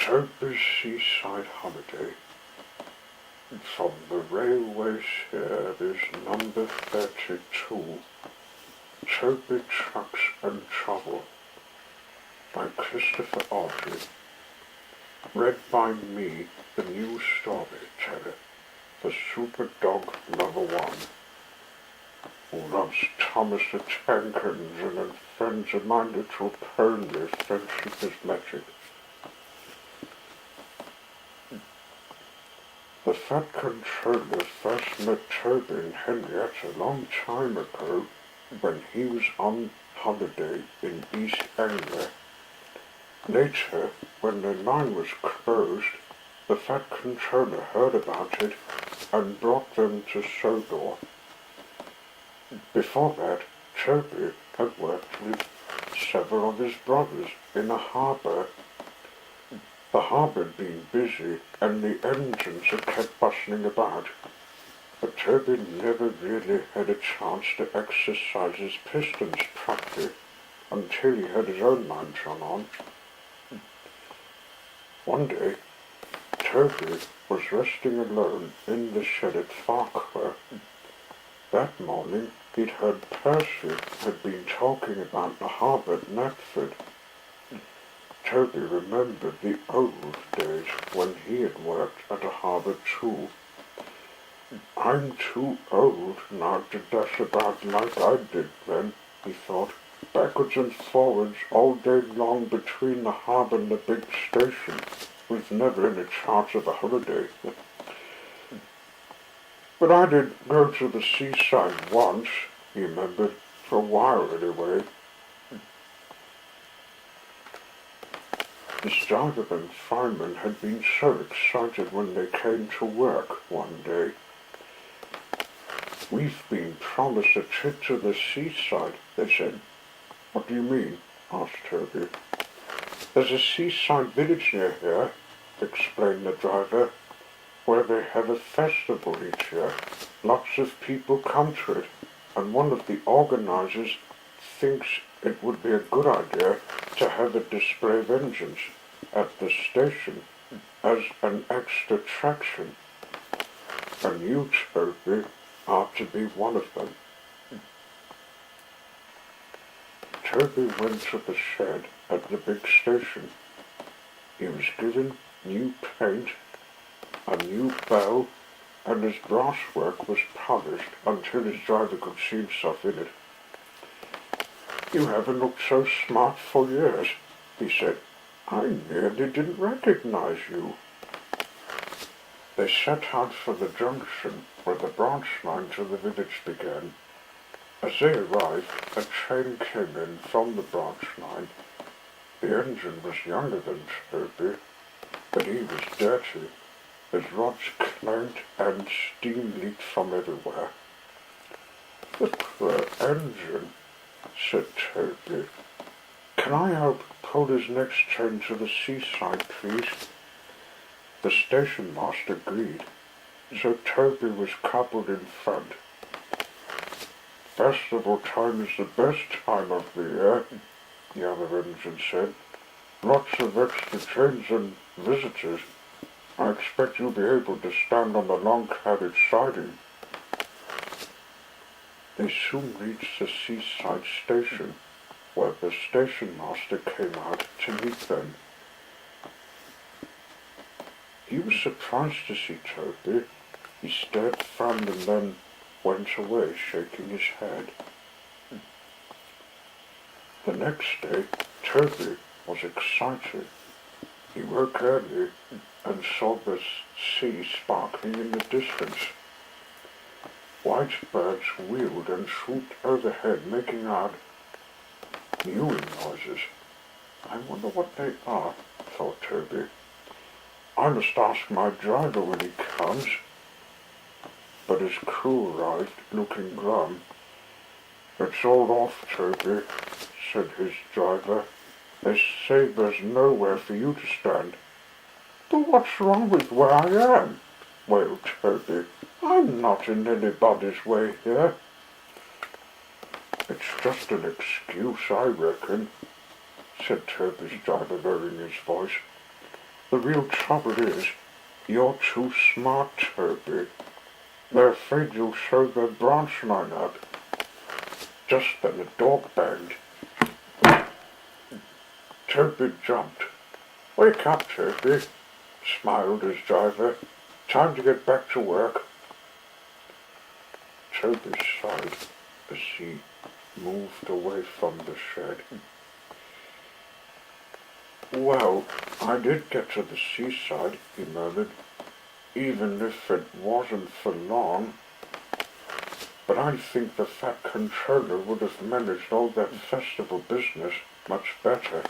Toby's Seaside holiday. From the railway service number 32, Toby Trucks and Trouble, by Christopher Audrey. Read by me, the new storyteller, for SuperDogLover1, who loves Thomas the Tank Engine and friends of my little pony, friendship is magic. The Fat Controller first met Toby and Henriette a long time ago when he was on holiday in East Anglia. Later, when the line was closed, the Fat Controller heard about it and brought them to Sodor. Before that, Toby had worked with several of his brothers in a harbour. The harbour had been busy and the engines had kept bustling about, but Toby never really had a chance to exercise his pistons properly until he had his own line run on. One day, Toby was resting alone in the shed at Farquhar. That morning, he'd heard Percy had been talking about the harbour at Knapford. Toby remembered the old days when he had worked at a harbour too. I'm too old now to dash about like I did then, he thought, backwards and forwards all day long between the harbour and the big station, with never any chance of a holiday. But I did go to the seaside once, he remembered, for a while anyway. His driver and fireman had been so excited when they came to work one day. We've been promised a trip to the seaside, they said. What do you mean? Asked Toby. There's a seaside village near here, explained the driver, where they have a festival each year. Lots of people come to it, and one of the organisers thinks it would be a good idea to have a display of engines at the station as an extra attraction. And you, Toby, are to be one of them. Toby went to the shed at the big station. He was given new paint, a new bell, and his brasswork was polished until his driver could see himself in it. You haven't looked so smart for years, he said. I nearly didn't recognize you. They set out for the junction where the branch line to the village began. As they arrived, a train came in from the branch line. The engine was younger than Toby, but he was dirty. His rods clanked and steam leaked from everywhere. The poor engine, said Toby. Can I help pull his next train to the seaside, please? The station master agreed, so Toby was coupled in front. Festival time is the best time of the year, the other engine said. Lots of extra trains and visitors. I expect you'll be able to stand on the long carriage siding. They soon reached the seaside station, where the station master came out to meet them. He was surprised to see Toby. He stared, frowned, and then went away, shaking his head. The next day, Toby was excited. He woke early and saw the sea sparkling in the distance. White birds wheeled and swooped overhead, making odd, mewing noises. I wonder what they are, thought Toby. I must ask my driver when he comes. But his crew arrived, looking glum. It's all off, Toby, said his driver. They say there's nowhere for you to stand. But what's wrong with where I am? Wailed Toby. I'm not in anybody's way here. It's just an excuse, I reckon, said Toby's driver, lowering his voice. The real trouble is, you're too smart, Toby. They're afraid you'll show their branch line up. Just then the dog banged. Toby jumped. "Wake up, Toby," smiled his driver. "Time to get back to work." Toby sighed as he moved away from the shed. "Well, I did get to the seaside," he murmured, "even if it wasn't for long. But I think the fat controller would have managed all that festival business much better."